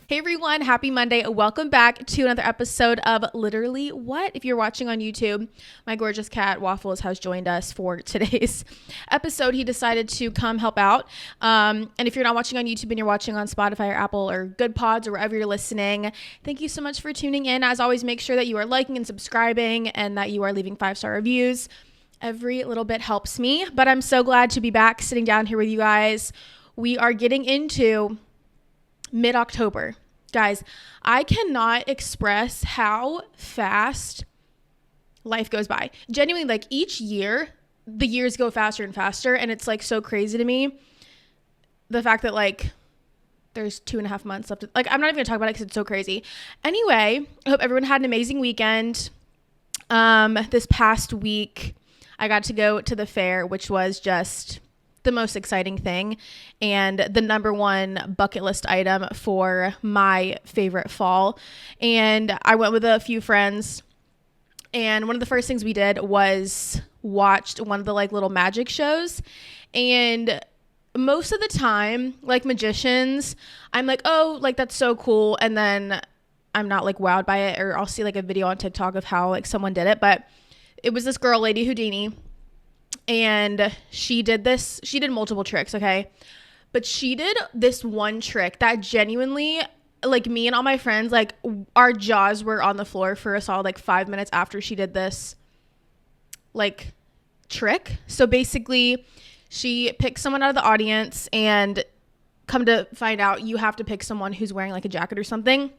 Hey everyone, happy Monday. Welcome back to another episode of Literally What? If you're watching on YouTube, my gorgeous cat Waffles has joined us for today's episode. He decided to come help out. And if you're not watching on YouTube and you're watching on Spotify or Apple or Good Pods or wherever you're listening, thank you so much for tuning in. As always, make sure that you are liking and subscribing and that you are leaving 5-star reviews. Every little bit helps me, but I'm so glad to be back sitting down here with you guys. We are getting into mid-October. Guys, I cannot express how fast life goes by. Genuinely, like each year, the years go faster and faster, and it's like so crazy to me. The fact that like there's 2.5 months left. Like I'm not even gonna talk about it because it's so crazy. Anyway, I hope everyone had an amazing weekend. This past week, I got to go to the fair, which was just the most exciting thing and the number one bucket list item for my favorite fall. And I went with a few friends, and one of the first things we did was watched one of the like little magic shows. And most of the time, like magicians, I'm like, oh, like that's so cool, and then I'm not like wowed by it, or I'll see like a video on TikTok of how like someone did it. But it was this girl, Lady Houdini, and she did multiple tricks, okay? But she did this one trick that genuinely, like me and all my friends, like our jaws were on the floor for a solid like 5 minutes after she did this like trick. So basically, she picked someone out of the audience, and come to find out, you have to pick someone who's wearing like a jacket or something.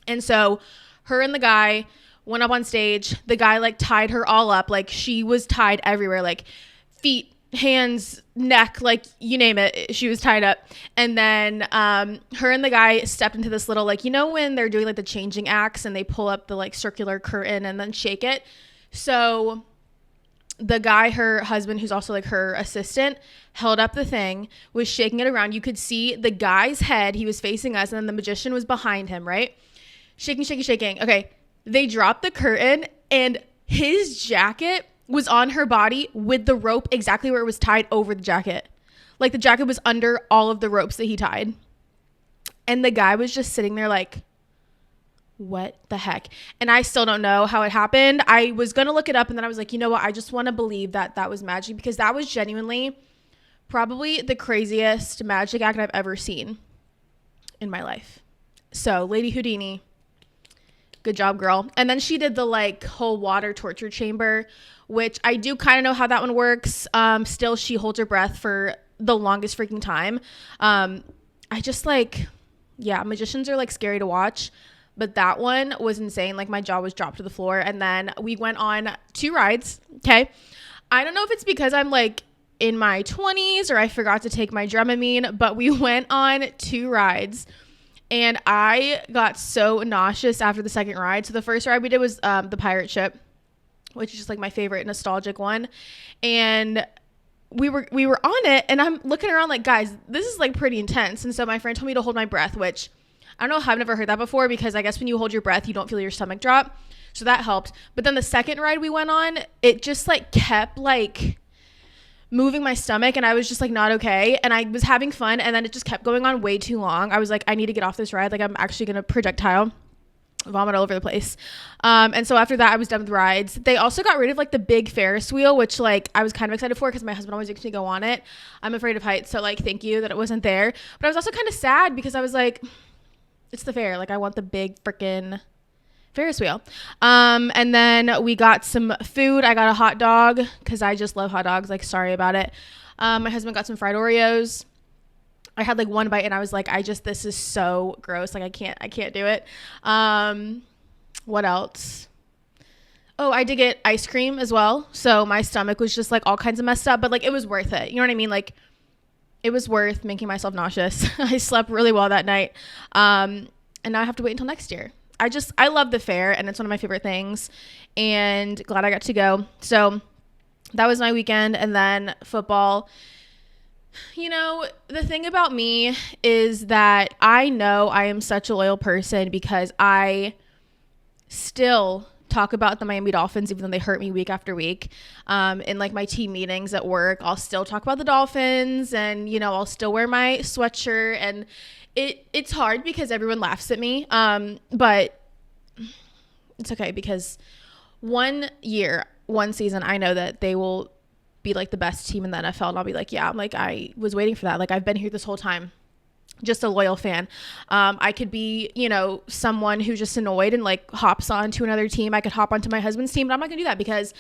And so her and the guy went up on stage. The guy like tied her all up. Like she was tied everywhere, like feet, hands, neck, like you name it. She was tied up. And then her and the guy stepped into this little, like, you know, when they're doing like the changing acts and they pull up the like circular curtain and then shake it. So the guy, her husband, who's also like her assistant, held up the thing, was shaking it around. You could see the guy's head. He was facing us, and then the magician was behind him, right? Shaking, shaking, shaking. Okay. They dropped the curtain, and his jacket was on her body with the rope exactly where it was tied over the jacket. Like the jacket was under all of the ropes that he tied. And the guy was just sitting there like, what the heck? And I still don't know how it happened. I was going to look it up, and then I was like, you know what? I just want to believe that that was magic, because that was genuinely probably the craziest magic act I've ever seen in my life. So Lady Houdini, good job, girl. And then she did the like whole water torture chamber, which I do kind of know how that one works. Still, she holds her breath for the longest freaking time. I just like, yeah, magicians are like scary to watch, but that one was insane. Like my jaw was dropped to the floor. And then we went on 2 rides. Okay. I don't know if it's because I'm like in my 20s or I forgot to take my Dramamine, but we went on 2 rides. And I got so nauseous after the second ride. So the first ride we did was the pirate ship, which is just like my favorite nostalgic one. And we were on it, and I'm looking around like, guys, this is like pretty intense. And so my friend told me to hold my breath, which I don't know, I've never heard that before, because I guess when you hold your breath, you don't feel your stomach drop. So that helped. But then the second ride we went on, it just like kept like moving my stomach, and I was just like not okay, and I was having fun, and then it just kept going on way too long. I was like, I need to get off this ride. Like I'm actually gonna projectile vomit all over the place. And so after that, I was done with rides. They also got rid of like the big Ferris wheel, which like I was kind of excited for because my husband always makes me go on it. I'm afraid of heights, so like thank you that it wasn't there. But I was also kind of sad because I was like, it's the fair, like I want the big freaking Ferris wheel. And then we got some food. I got a hot dog because I just love hot dogs. Like, sorry about it. My husband got some fried Oreos. I had like one bite, and I was like, this is so gross. Like, I can't do it. What else? Oh, I did get ice cream as well. So my stomach was just like all kinds of messed up, but like it was worth it. You know what I mean? Like it was worth making myself nauseous. I slept really well that night. And now I have to wait until next year. I love the fair, and it's one of my favorite things, and glad I got to go. So that was my weekend. And then football. You know, the thing about me is that I know I am such a loyal person because I still talk about the Miami Dolphins, even though they hurt me week after week. In like my team meetings at work, I'll still talk about the Dolphins, and, you know, I'll still wear my sweatshirt, and It's hard because everyone laughs at me. But it's okay because one season, I know that they will be like the best team in the NFL, and I'll be like, yeah, I'm like, I was waiting for that. Like, I've been here this whole time, just a loyal fan. I could be, someone who's just annoyed and like hops on to another team. I could hop onto my husband's team, but I'm not gonna do that because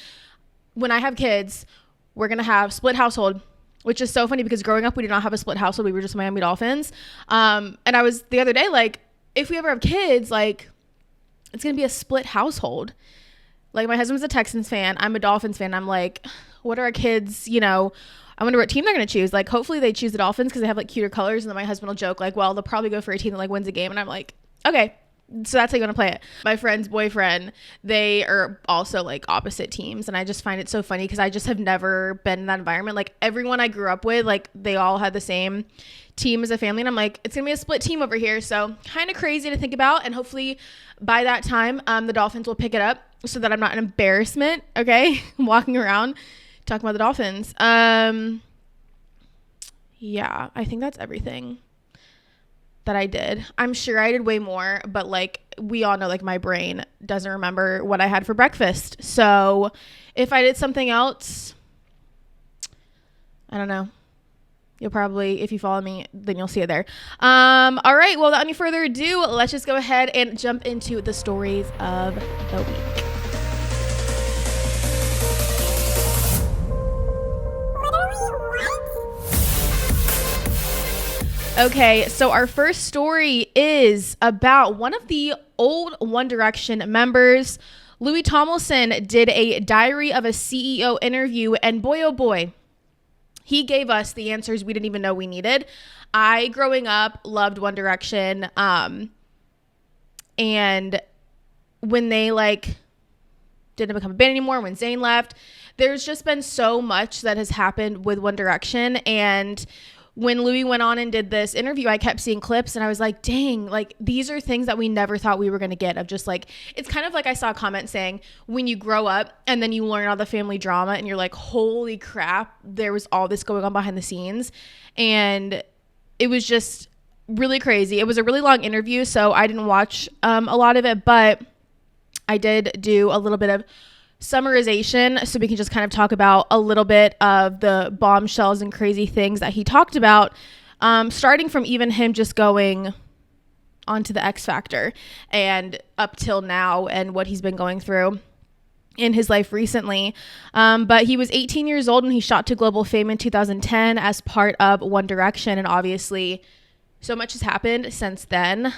when I have kids, we're gonna have split household, which is so funny because growing up, we did not have a split household. We were just Miami Dolphins. And I was the other day, like, if we ever have kids, like, it's gonna be a split household. Like, my husband's a Texans fan. I'm a Dolphins fan. I'm like, what are our kids, I wonder what team they're going to choose. Like, hopefully they choose the Dolphins because they have, like, cuter colors. And then my husband will joke, like, well, they'll probably go for a team that, like, wins a game. And I'm like, okay, so that's how you want to play it. My friend's boyfriend, they are also, like, opposite teams. And I just find it so funny because I just have never been in that environment. Like, everyone I grew up with, like, they all had the same team as a family. And I'm like, it's going to be a split team over here. So kind of crazy to think about. And hopefully by that time, the Dolphins will pick it up so that I'm not an embarrassment, okay, walking around talking about the Dolphins. Yeah, I think that's everything that I did. I'm sure I did way more, but like we all know, like my brain doesn't remember what I had for breakfast. So if I did something else, I don't know. You'll probably, if you follow me, then you'll see it there. All right, well, without any further ado, let's just go ahead and jump into the stories of the week. Okay, so our first story is about one of the old One Direction members. Louis Tomlinson did a Diary of a CEO interview, and boy, oh boy, he gave us the answers we didn't even know we needed. I, growing up, loved One Direction, and when they, like, didn't become a band anymore, when Zayn left, there's just been so much that has happened with One Direction, and when Louis went on and did this interview, I kept seeing clips and I was like, dang, like these are things that we never thought we were going to get, of just like, it's kind of like I saw a comment saying when you grow up and then you learn all the family drama and you're like, holy crap, there was all this going on behind the scenes. And it was just really crazy. It was a really long interview, so I didn't watch a lot of it, but I did do a little bit of summarization so we can just kind of talk about a little bit of the bombshells and crazy things that he talked about, starting from even him just going onto the X Factor and up till now and what he's been going through in his life recently. But he was 18 years old and he shot to global fame in 2010 as part of One Direction, and obviously so much has happened since then.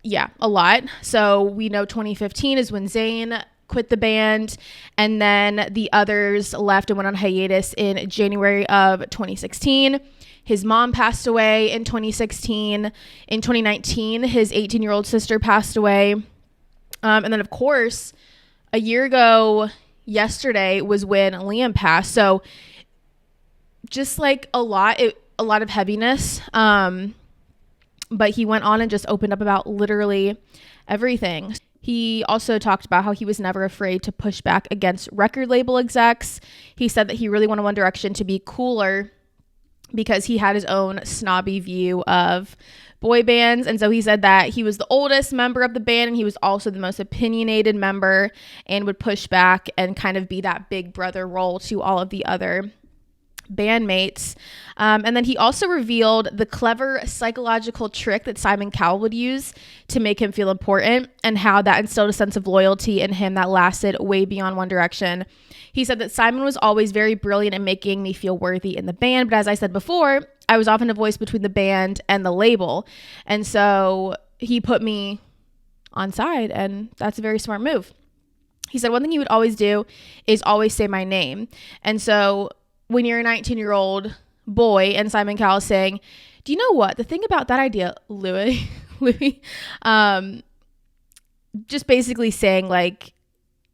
Yeah, a lot. So we know 2015 is when Zayn quit the band, and then the others left and went on hiatus in January of 2016. His mom passed away in 2016. In 2019, his 18-year-old sister passed away. And then, of course, a year ago yesterday was when Liam passed. So just like a lot of heaviness. But he went on and just opened up about literally everything. He also talked about how he was never afraid to push back against record label execs. He said that he really wanted One Direction to be cooler because he had his own snobby view of boy bands. And so he said that he was the oldest member of the band and he was also the most opinionated member and would push back and kind of be that big brother role to all of the other bandmates. And then he also revealed the clever psychological trick that Simon Cowell would use to make him feel important and how that instilled a sense of loyalty in him that lasted way beyond One Direction. He said that Simon was always very brilliant at making me feel worthy in the band, but as I said before, I was often a voice between the band and the label. And so he put me on side, and that's a very smart move. He said one thing he would always do is always say my name. And so when you're a 19-year-old boy and Simon Cowell saying, do you know what? The thing about that idea, Louis, just basically saying like,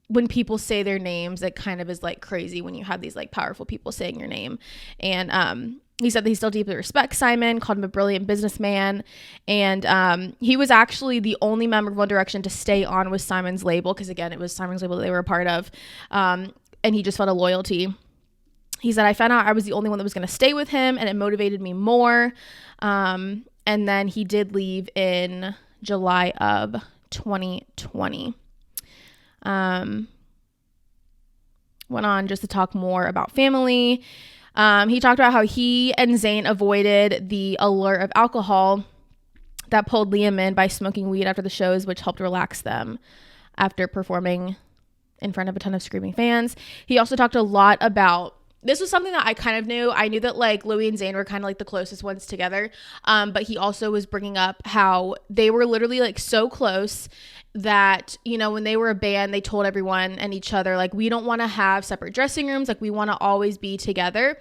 when people say their names, it kind of is like crazy when you have these like powerful people saying your name. And he said that he still deeply respects Simon, called him a brilliant businessman. And he was actually the only member of One Direction to stay on with Simon's label, because again, it was Simon's label that they were a part of. And he just felt a loyalty He said, I found out I was the only one that was going to stay with him, and it motivated me more. And then he did leave in July of 2020. Went on just to talk more about family. He talked about how he and Zane avoided the allure of alcohol that pulled Liam in by smoking weed after the shows, which helped relax them after performing in front of a ton of screaming fans. He also talked a lot about, this was something that I kind of knew. I knew that like Louis and Zayn were kind of like the closest ones together. But he also was bringing up how they were literally like so close that, you know, when they were a band, they told everyone and each other, like, we don't want to have separate dressing rooms. Like, we want to always be together.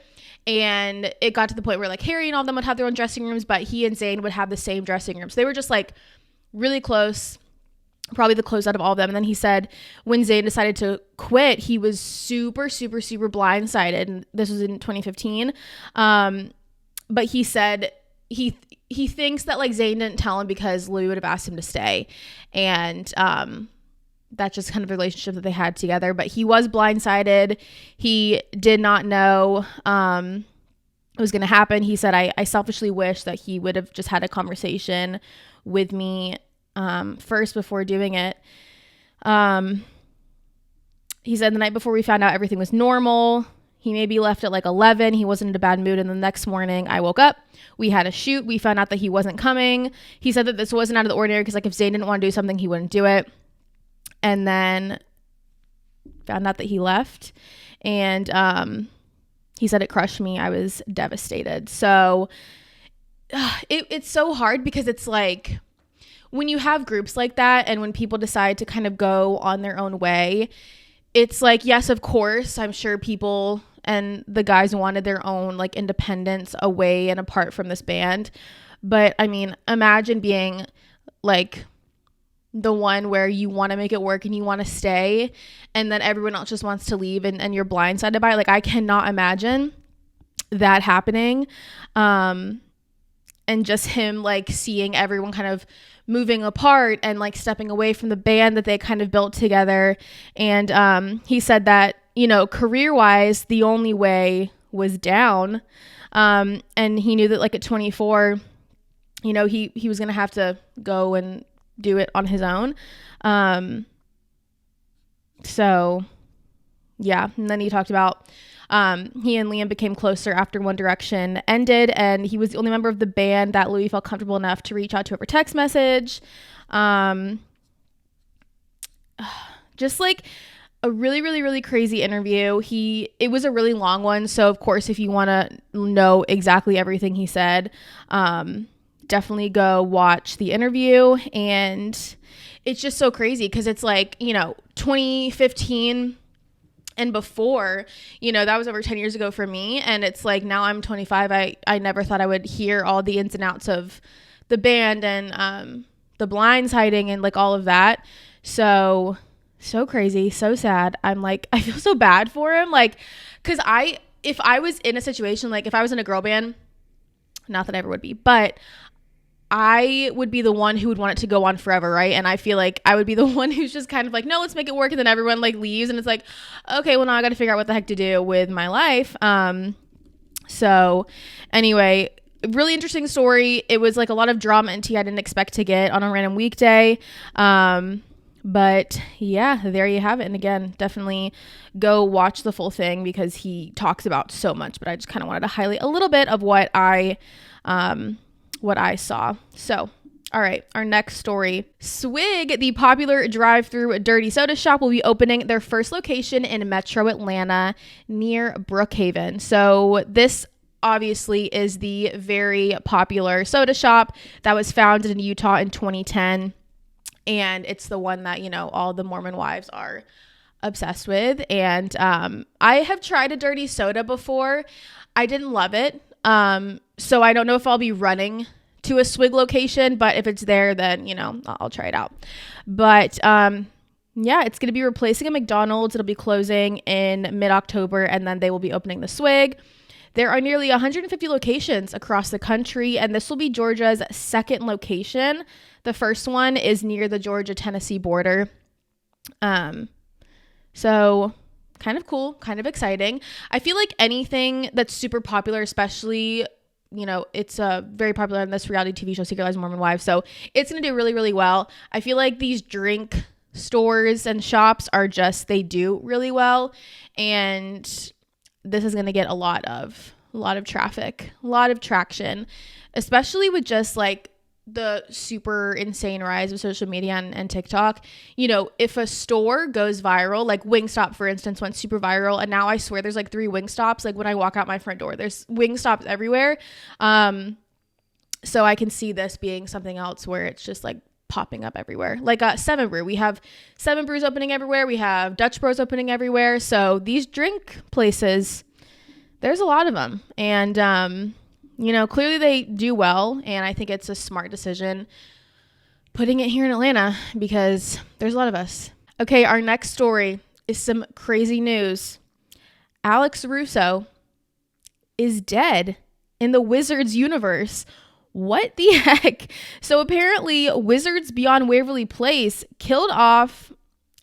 And it got to the point where like Harry and all of them would have their own dressing rooms, but he and Zayn would have the same dressing rooms. They were just like really close. Probably the close out of all of them. And then he said when Zayn decided to quit, he was super, super, super blindsided. And this was in 2015. But he said he thinks that like Zayn didn't tell him because Louis would have asked him to stay. And that's just kind of the relationship that they had together. But he was blindsided. He did not know it was going to happen. He said, I selfishly wish that he would have just had a conversation with me first before doing it. He said the night before we found out everything was normal, he maybe left at like 11. He wasn't in a bad mood. And the next morning I woke up, we had a shoot. We found out that he wasn't coming. He said that this wasn't out of the ordinary because like if Zayn didn't want to do something, he wouldn't do it. And then found out that he left. And he said it crushed me. I was devastated. So it's so hard because it's like, when you have groups like that and when people decide to kind of go on their own way, it's like, yes, of course, I'm sure people and the guys wanted their own like independence away and apart from this band. But I mean, imagine being like the one where you want to make it work and you want to stay and then everyone else just wants to leave and you're blindsided by it. Like, I cannot imagine that happening. And just him like seeing everyone kind of moving apart and like stepping away from the band that they kind of built together. And he said that, you know, career-wise, the only way was down. And he knew that like at 24, you know, he was going to have to go and do it on his own. So yeah. And then he talked about he and Liam became closer after One Direction ended, and he was the only member of the band that Louis felt comfortable enough to reach out to over text message. Just like a really, really, really crazy interview. It was a really long one. So of course, if you want to know exactly everything he said, definitely go watch the interview. And it's just so crazy because it's like, you know, 2015 and before, you know, that was over 10 years ago for me. And it's like, now I'm 25. I never thought I would hear all the ins and outs of the band and the blindsiding and like all of that. So crazy, so sad. I'm like, I feel so bad for him. Like, cause if I was in a situation, like if I was in a girl band, not that I ever would be, but I would be the one who would want it to go on forever, right? And I feel like I would be the one who's just kind of like, no, let's make it work. And then everyone like leaves and it's like, okay, well now I got to figure out what the heck to do with my life. So anyway, really interesting story. It was like a lot of drama and tea I didn't expect to get on a random weekday. But yeah, there you have it. And again, definitely go watch the full thing because he talks about so much, but I just kind of wanted to highlight a little bit of what I saw. So, all right, our next story. SWIG, the popular drive-through dirty soda shop, will be opening their first location in Metro Atlanta near Brookhaven. So this obviously is the very popular soda shop that was founded in Utah in 2010. And it's the one that, you know, all the Mormon wives are obsessed with. And I have tried a dirty soda before. I didn't love it. So I don't know if I'll be running to a SWIG location, but if it's there, then, you know, I'll try it out. But yeah, it's going to be replacing a McDonald's. It'll be closing in mid-October, and then they will be opening the SWIG. There are nearly 150 locations across the country, and this will be Georgia's second location. The first one is near the Georgia-Tennessee border. So kind of cool, kind of exciting. I feel like anything that's super popular, especially, you know, it's very popular in this reality TV show, Secret Lives of Mormon Wives. So it's going to do really, really well. I feel like these drink stores and shops they do really well. And this is going to get a lot of traffic, a lot of traction, especially with just like the super insane rise of social media and TikTok. You know, if a store goes viral, like Wingstop, for instance, went super viral, and now I swear there's like 3 Wingstops. Like when I walk out my front door, there's Wingstops everywhere. So I can see this being something else where it's just like popping up everywhere. Like 7 Brew, we have 7 Brews opening everywhere. We have Dutch Bros opening everywhere. So these drink places, there's a lot of them, and you know, clearly they do well, and I think it's a smart decision putting it here in Atlanta because there's a lot of us. Okay, our next story is some crazy news. Alex Russo is dead in the Wizards universe. What the heck? So apparently Wizards Beyond Waverly Place killed off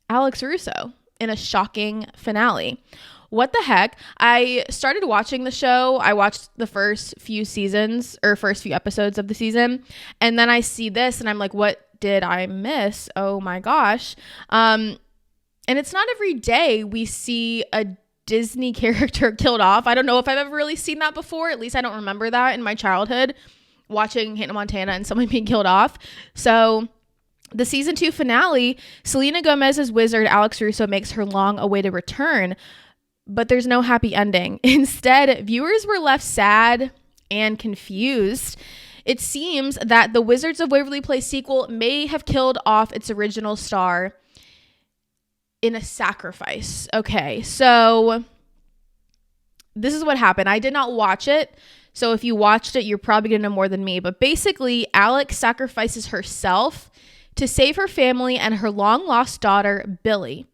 Alex Russo in a shocking finale. What the heck? I started watching the show. I watched the first few episodes of the season. And then I see this and I'm like, what did I miss? Oh my gosh. And it's not every day we see a Disney character killed off. I don't know if I've ever really seen that before. At least I don't remember that in my childhood, watching Hannah Montana and someone being killed off. So the season 2 finale, Selena Gomez's wizard, Alex Russo, makes her long-awaited return. But there's no happy ending. Instead, viewers were left sad and confused. It seems that the Wizards of Waverly Place sequel may have killed off its original star in a sacrifice. Okay, so this is what happened. I did not watch it, so if you watched it, you're probably going to know more than me. But basically, Alex sacrifices herself to save her family and her long-lost daughter, Billy.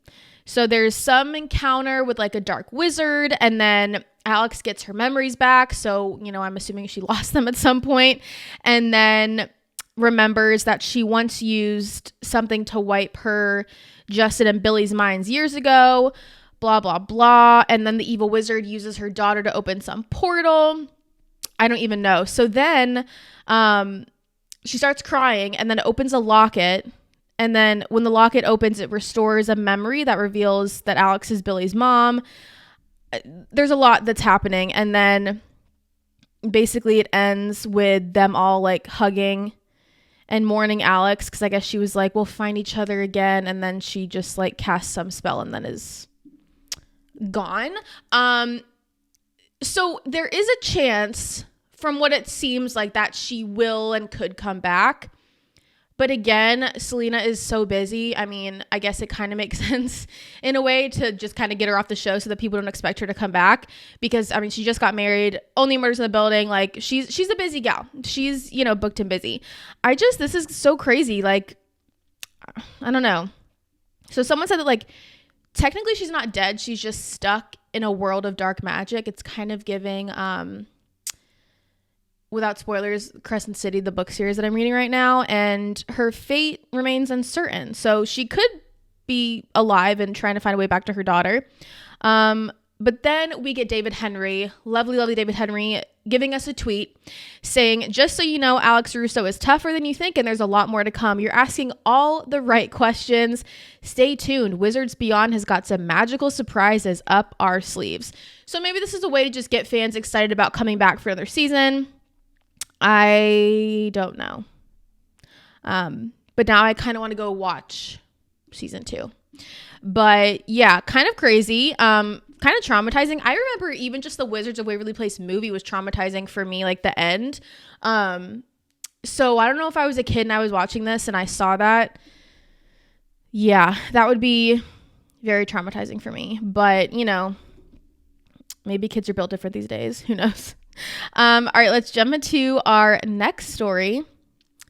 So there's some encounter with like a dark wizard, and then Alex gets her memories back. So, you know, I'm assuming she lost them at some point, and then remembers that she once used something to wipe her, Justin and Billy's minds years ago, blah, blah, blah. And then the evil wizard uses her daughter to open some portal. I don't even know. So then she starts crying and then opens a locket. And then when the locket opens, it restores a memory that reveals that Alex is Billy's mom. There's a lot that's happening. And then basically it ends with them all like hugging and mourning Alex, because I guess she was like, we'll find each other again. And then she just like casts some spell and then is gone. So there is a chance, from what it seems like, that she will and could come back. But again, Selena is so busy. I mean, I guess it kind of makes sense in a way to just kind of get her off the show so that people don't expect her to come back. Because, I mean, she just got married, only Murders in the Building. Like, she's a busy gal. She's, you know, booked and busy. This is so crazy. Like, I don't know. So someone said that, like, technically she's not dead. She's just stuck in a world of dark magic. It's kind of giving, without spoilers, Crescent City, the book series that I'm reading right now, and her fate remains uncertain. So she could be alive and trying to find a way back to her daughter. But then we get David Henry, lovely David Henry, giving us a tweet saying, just so you know, Alex Russo is tougher than you think, and there's a lot more to come. You're asking all the right questions. Stay tuned. Wizards Beyond has got some magical surprises up our sleeves. So maybe this is a way to just get fans excited about coming back for another season. I don't know. But now I kind of want to go watch season 2. But yeah, kind of crazy. Kind of traumatizing. I remember even just the Wizards of Waverly Place movie was traumatizing for me, like the end. So I don't know if I was a kid and I was watching this and I saw that. Yeah, that would be very traumatizing for me. But, you know, maybe kids are built different these days. Who knows? All right, let's jump into our next story.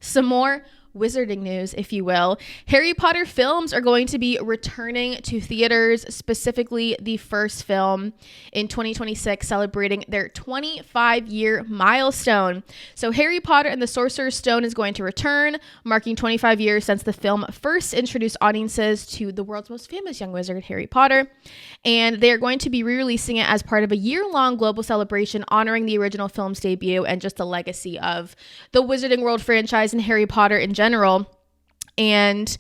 Some more wizarding news, if you will. Harry Potter films are going to be returning to theaters, specifically the first film in 2026, celebrating their 25-year milestone. So Harry Potter and the Sorcerer's Stone is going to return, marking 25 years since the film first introduced audiences to the world's most famous young wizard, Harry Potter. And they are going to be re-releasing it as part of a year-long global celebration honoring the original film's debut and just the legacy of the Wizarding World franchise and Harry Potter in general. And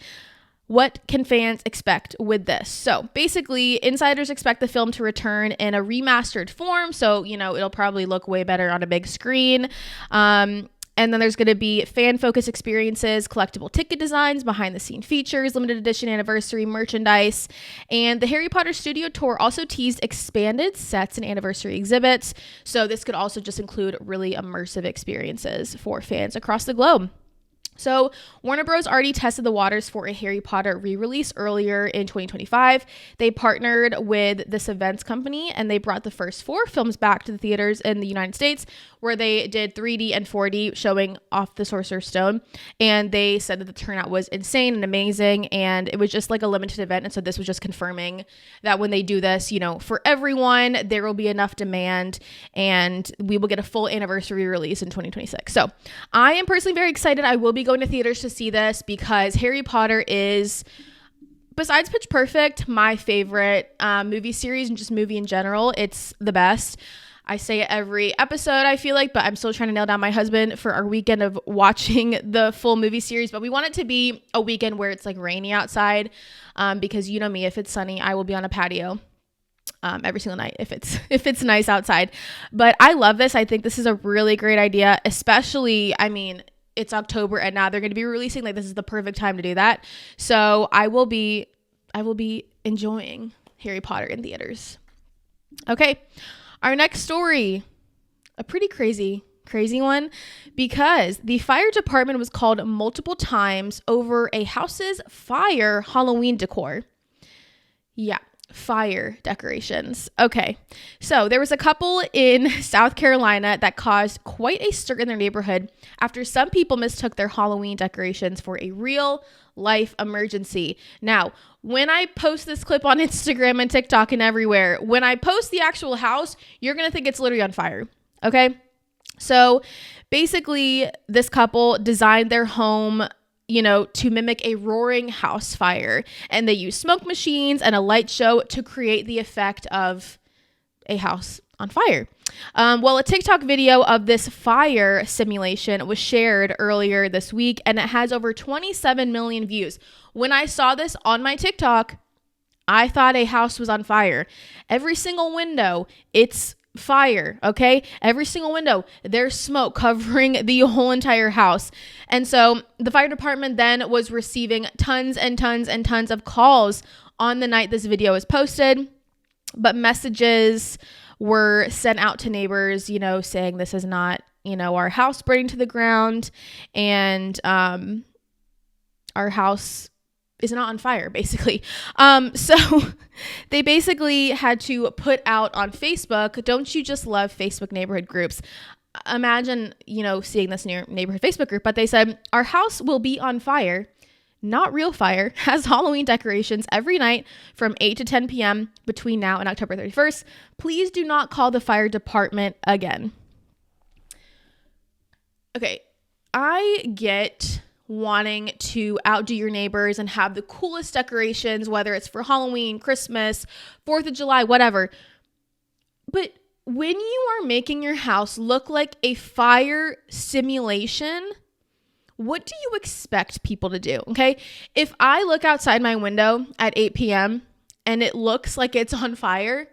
what can fans expect with this? So basically, insiders expect the film to return in a remastered form. So, it'll probably look way better on a big screen. And then there's going to be fan-focused experiences, collectible ticket designs, behind-the-scene features, limited edition anniversary merchandise. And the Harry Potter Studio Tour also teased expanded sets and anniversary exhibits. So this could also just include really immersive experiences for fans across the globe. So Warner Bros. Already tested the waters for a Harry Potter re-release earlier in 2025. They partnered with this events company and they brought the first 4 films back to the theaters in the United States, where they did 3D and 4D showing off the Sorcerer's Stone. And they said that the turnout was insane and amazing. And it was just like a limited event. And so this was just confirming that when they do this, for everyone, there will be enough demand and we will get a full anniversary release in 2026. So I am personally very excited. I will be going to theaters to see this because Harry Potter is, besides Pitch Perfect, my favorite movie series and just movie in general. It's the best. I say it every episode, I feel like, but I'm still trying to nail down my husband for our weekend of watching the full movie series. But we want it to be a weekend where it's like rainy outside because you know me, if it's sunny, I will be on a patio every single night if it's nice outside. But I love this. I think this is a really great idea, especially, it's October and now they're going to be releasing, like, this is the perfect time to do that. So I will be enjoying Harry Potter in theaters. Okay. Our next story, a pretty crazy one, because the fire department was called multiple times over a house's fire Halloween decor. Yeah, fire decorations. Okay, so there was a couple in South Carolina that caused quite a stir in their neighborhood after some people mistook their Halloween decorations for a real life emergency. Now, when I post this clip on Instagram and TikTok and everywhere, when I post the actual house, you're going to think it's literally on fire. Okay. So basically this couple designed their home, to mimic a roaring house fire, and they used smoke machines and a light show to create the effect of a house on fire. Well, a TikTok video of this fire simulation was shared earlier this week, and it has over 27 million views. When I saw this on my TikTok, I thought a house was on fire. Every single window, it's fire, okay? Every single window, there's smoke covering the whole entire house. And so the fire department then was receiving tons and tons and tons of calls on the night this video was posted, but messages were sent out to neighbors, saying this is not, our house burning to the ground, and our house is not on fire, basically. So they basically had to put out on Facebook, don't you just love Facebook neighborhood groups? Imagine, seeing this in your neighborhood Facebook group, but they said, our house will be on fire, not real fire, has Halloween decorations every night from 8 to 10 p.m. between now and October 31st. Please do not call the fire department again. Okay, I get wanting to outdo your neighbors and have the coolest decorations, whether it's for Halloween, Christmas, 4th of July, whatever. But when you are making your house look like a fire simulation, what do you expect people to do? Okay. If I look outside my window at 8 p.m. and it looks like it's on fire,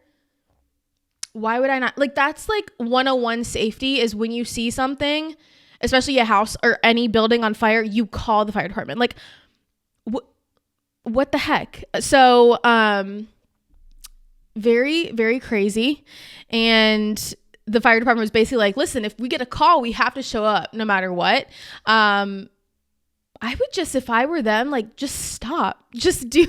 why would I not? Like, that's like 101 safety is when you see something, especially a house or any building on fire, you call the fire department. Like, what the heck? So, very, very crazy. And the fire department was basically like, listen, if we get a call, we have to show up no matter what. I would just, if I were them, like, just stop, just do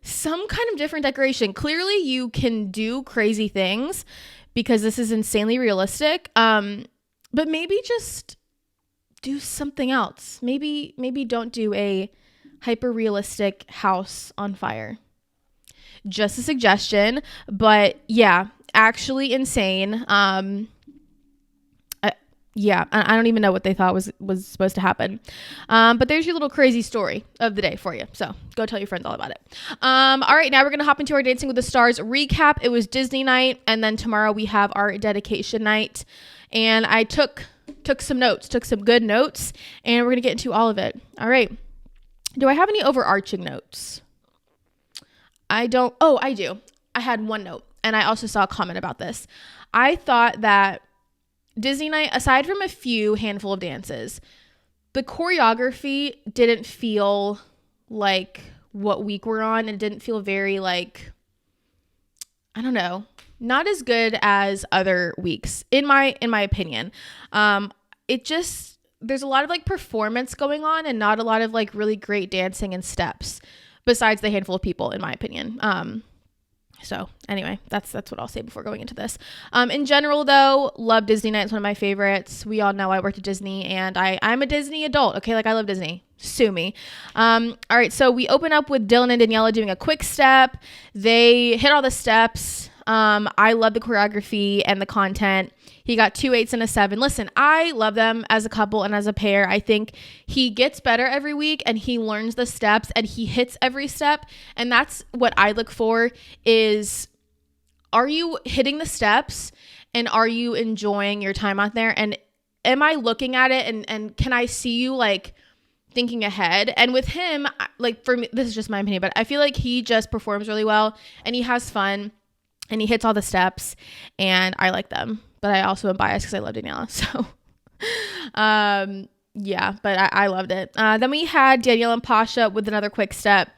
some kind of different decoration. Clearly you can do crazy things because this is insanely realistic. But maybe just do something else. Maybe don't do a hyper realistic house on fire. Just a suggestion, but yeah, actually insane. Yeah, I don't even know what they thought was supposed to happen. But there's your little crazy story of the day for you. So go tell your friends all about it. All right, now we're going to hop into our Dancing with the Stars recap. It was Disney night, and then tomorrow we have our dedication night. And I took some notes, took some good notes, and we're going to get into all of it. All right. Do I have any overarching notes? I don't. Oh, I do. I had one note, and I also saw a comment about this. I thought that Disney night, aside from a few handful of dances, the choreography didn't feel like what week we're on. It didn't feel very like, I don't know, not as good as other weeks in my opinion. It just, there's a lot of like performance going on and not a lot of like really great dancing and steps besides the handful of people, in my opinion. So anyway, that's what I'll say before going into this. In general though, love Disney night. It's one of my favorites. We all know I worked at Disney and I'm a Disney adult. Okay. Like I love Disney. Sue me. All right. So we open up with Dylan and Daniela doing a quick step. They hit all the steps. I love the choreography and the content. He got 2 8s and a 7. Listen, I love them as a couple and as a pair. I think he gets better every week and he learns the steps and he hits every step. And that's what I look for is, are you hitting the steps and are you enjoying your time out there? And am I looking at it and can I see you like thinking ahead? And with him, like for me, this is just my opinion, but I feel like he just performs really well and he has fun and he hits all the steps and I like them. But I also am biased because I love Daniela. So, yeah, but I loved it. Then we had Danielle and Pasha with another quick step.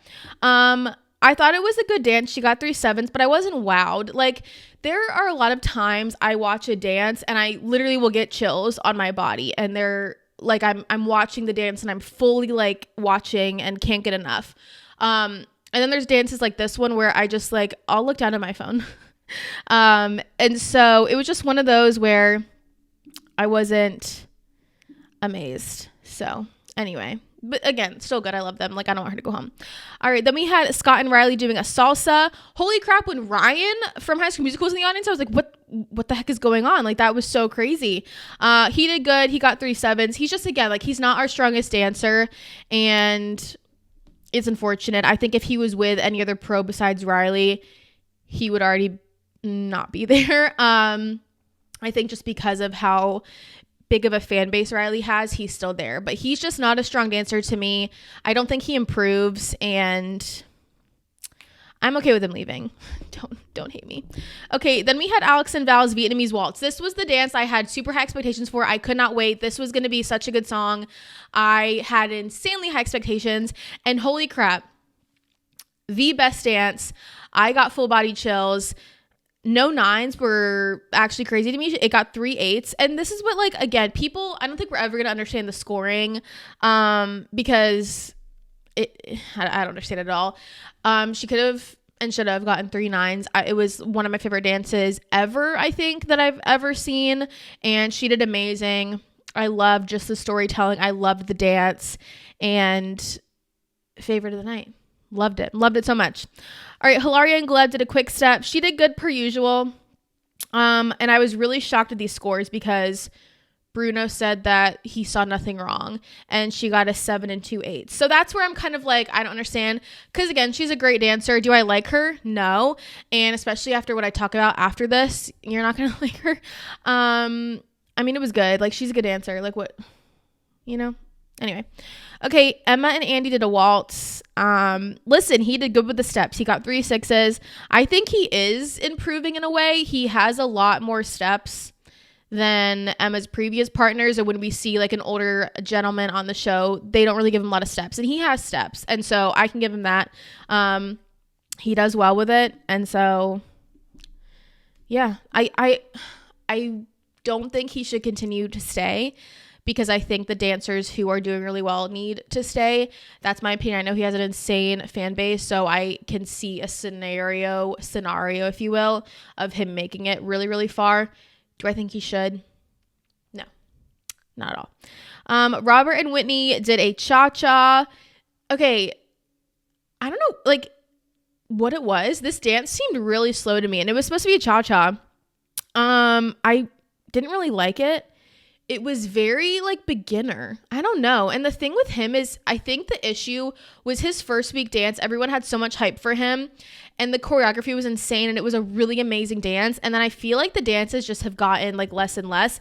I thought it was a good dance. She got 3 7s, but I wasn't wowed. Like, there are a lot of times I watch a dance and I literally will get chills on my body. And they're like, I'm watching the dance and I'm fully like watching and can't get enough. And then there's dances like this one where I just like, I'll look down at my phone. And so it was just one of those where I wasn't amazed. So anyway, but again, still good. I love them. Like, I don't want her to go home. All right. Then we had Scott and Riley doing a salsa. Holy crap. When Ryan from High School Musical was in the audience, I was like, what the heck is going on? Like, that was so crazy. He did good. He got 3 7s. He's just, again, like, he's not our strongest dancer and it's unfortunate. I think if he was with any other pro besides Riley, he would already not be there. I think just because of how big of a fan base Riley has, he's still there, but he's just not a strong dancer to me. I don't think he improves and I'm okay with him leaving. Don't hate me. Okay, then we had Alex and Val's Vietnamese Waltz. This was the dance I had super high expectations for. I could not wait. This was going to be such a good song. I had insanely high expectations and holy crap, the best dance. I got full body chills. No 9s were actually crazy to me. It got 3 8s. And this is what, like, again, people, I don't think we're ever going to understand the scoring because I don't understand it at all. She could have and should have gotten 3 9s. It was one of my favorite dances ever, I think, that I've ever seen. And she did amazing. I loved just the storytelling. I loved the dance. And favorite of the night. Loved it. Loved it so much. All right, Hilaria and Gleb did a quick step. She did good per usual. And I was really shocked at these scores because Bruno said that he saw nothing wrong and she got a 7 and 2 8s. So that's where I'm kind of like, I don't understand. Because again, she's a great dancer. Do I like her? No. And especially after what I talk about after this, you're not going to like her. I mean, it was good. Like, she's a good dancer. Like, what, you know? Anyway. Okay, Emma and Andy did a waltz. Listen, he did good with the steps. He got 3 6s. I think he is improving in a way. He has a lot more steps than Emma's previous partners. Or when we see like an older gentleman on the show, they don't really give him a lot of steps. And he has steps. And so I can give him that. He does well with it. And so, yeah, I don't think he should continue to stay, because I think the dancers who are doing really well need to stay. That's my opinion. I know he has an insane fan base, so I can see a scenario, if you will, of him making it really, really far. Do I think he should? No. Not at all. Robert and Whitney did a cha-cha. Okay, I don't know, like, what it was. This dance seemed really slow to me, and it was supposed to be a cha-cha. I didn't really like it. It was very, like, beginner. I don't know. And the thing with him is, I think the issue was his first week dance. Everyone had so much hype for him, and the choreography was insane, and it was a really amazing dance. And then I feel like the dances just have gotten, like, less and less.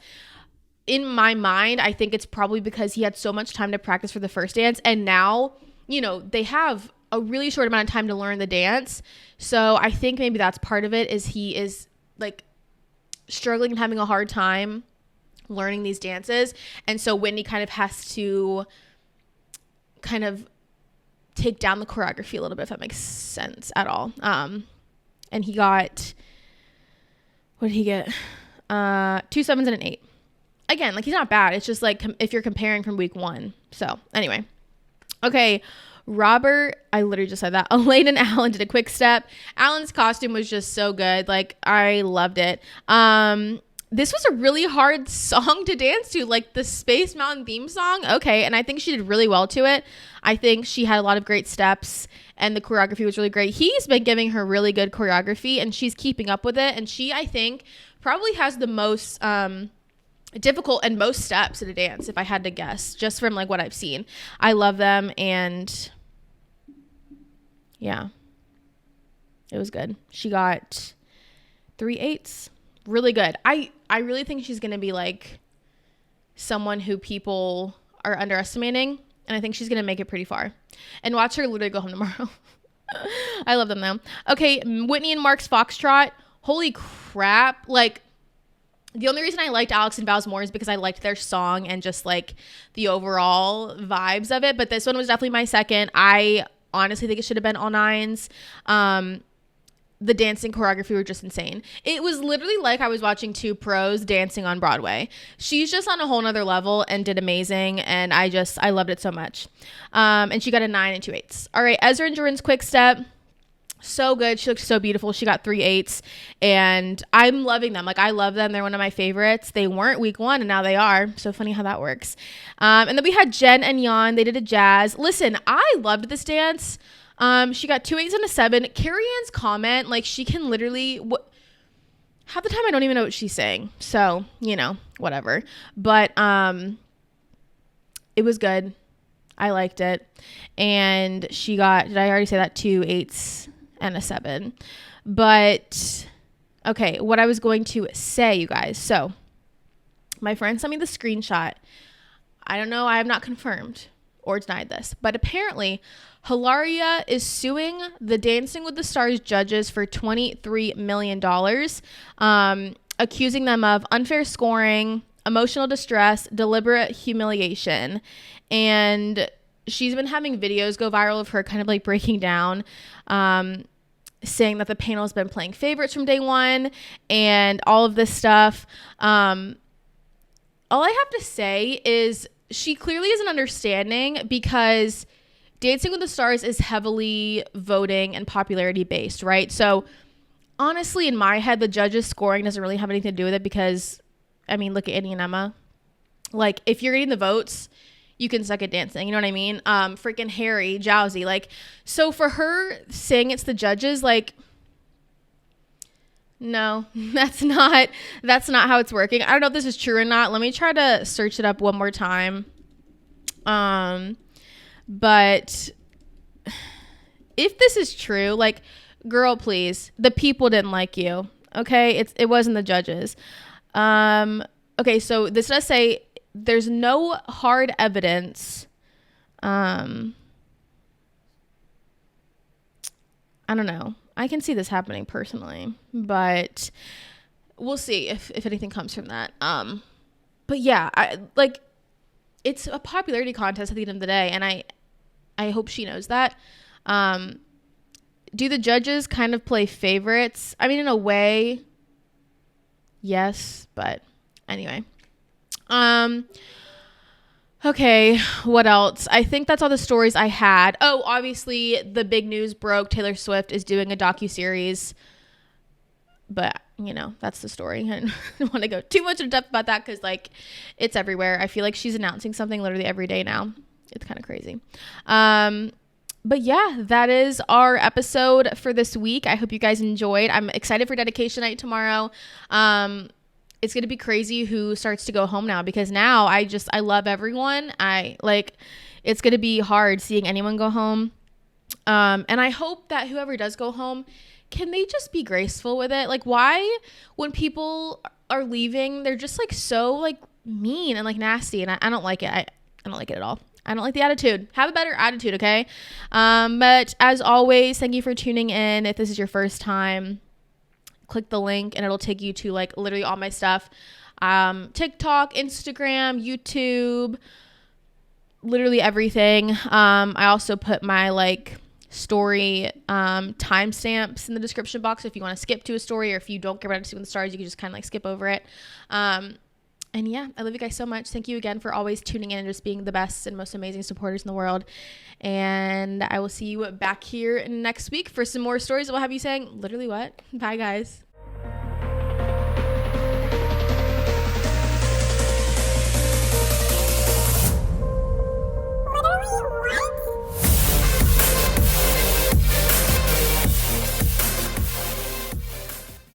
In my mind, I think it's probably because he had so much time to practice for the first dance, and now, you know, they have a really short amount of time to learn the dance. So I think maybe that's part of it, is he is, like, struggling and having a hard time learning these dances. And so Whitney kind of has to kind of take down the choreography a little bit, if that makes sense at all. And he got, what did he get? 2 7s and an 8. Again, like, he's not bad. It's just, like, if you're comparing from week 1. So anyway, okay. Robert, I literally just said that. Elaine and Alan did a quick step. Alan's costume was just so good. Like, I loved it. This was a really hard song to dance to, like the Space Mountain theme song. Okay, and I think she did really well to it. I think she had a lot of great steps, and the choreography was really great. He's been giving her really good choreography, and she's keeping up with it. And she, I think, probably has the most difficult and most steps in a dance, if I had to guess, just from, like, what I've seen. I love them, and yeah, it was good. She got 3 8s. Really good. I really think she's going to be, like, someone who people are underestimating, and I think she's going to make it pretty far. And watch her literally go home tomorrow. I love them, though. Okay, Whitney and Mark's Foxtrot. Holy crap. Like, the only reason I liked Alex and Val's more is because I liked their song and just, like, the overall vibes of it. But this one was definitely my second. I honestly think it should have been all 9s. The dancing choreography were just insane. It was literally like I was watching 2 pros dancing on Broadway. She's just on a whole nother level and did amazing. And I loved it so much. And she got a 9 and 2 8s. All right. Ezra and Jordan's quick step. So good. She looked so beautiful. She got 3 8s, and I'm loving them. Like, I love them. They're one of my favorites. They weren't week 1, and now they are. So funny how that works. And then we had Jen and Jan. They did a jazz. Listen, I loved this dance. She got 2 8s and a 7. Carrie Ann's comment, like, she can literally, half the time I don't even know what she's saying. So, you know, whatever. But it was good. I liked it. And she got, did I already say that? 2 8s and a 7. But okay, what I was going to say, you guys. So my friend sent me the screenshot. I don't know. I have not confirmed or denied this, but apparently Hilaria is suing the Dancing with the Stars judges for $23 million, accusing them of unfair scoring, emotional distress, deliberate humiliation. And she's been having videos go viral of her kind of, like, breaking down, saying that the panel has been playing favorites from day 1 and all of this stuff. All I have to say is she clearly isn't understanding, because Dancing with the Stars is heavily voting and popularity based, right? So honestly, in my head, the judges' scoring doesn't really have anything to do with it, because, I mean, look at Andy and Emma. Like, if you're getting the votes, you can suck at dancing. You know what I mean? Freaking Harry, Jowsey. Like, so for her saying it's the judges, like, no, that's not how it's working. I don't know if this is true or not. Let me try to search it up one more time. But if this is true, like, girl, please, the people didn't like you. Okay. It wasn't the judges. Okay. So this does say there's no hard evidence. I don't know. I can see this happening personally, but we'll see if anything comes from that. But yeah, it's a popularity contest at the end of the day, and I hope she knows that. Do the judges kind of play favorites? I mean, in a way, yes, but anyway. Okay, what else? I think that's all the stories I had. Oh, obviously the big news broke. Taylor Swift is doing a docuseries, but you know, that's the story. I don't want to go too much in depth about that because, like, it's everywhere. I feel like she's announcing something literally every day now. It's kind of crazy. But yeah, that is our episode for this week. I hope you guys enjoyed. I'm excited for dedication night tomorrow. It's going to be crazy who starts to go home now, because now I love everyone. It's going to be hard seeing anyone go home. And I hope that whoever does go home, can they just be graceful with it? Like, why, when people are leaving, they're just like so like mean and like nasty, and I don't like it. I don't like it at all. I don't like the attitude. Have a better attitude, okay? But as always, thank you for tuning in. If this is your first time, click the link and it'll take you to like literally all my stuff. TikTok, Instagram, YouTube, literally everything. I also put my like story timestamps in the description box if you want to skip to a story, or if you don't care about seeing the stars, you can just kind of like skip over it. And yeah, I love you guys so much. Thank you again for always tuning in and just being the best and most amazing supporters in the world. And I will see you back here next week for some more stories that will have you saying literally what. Bye guys.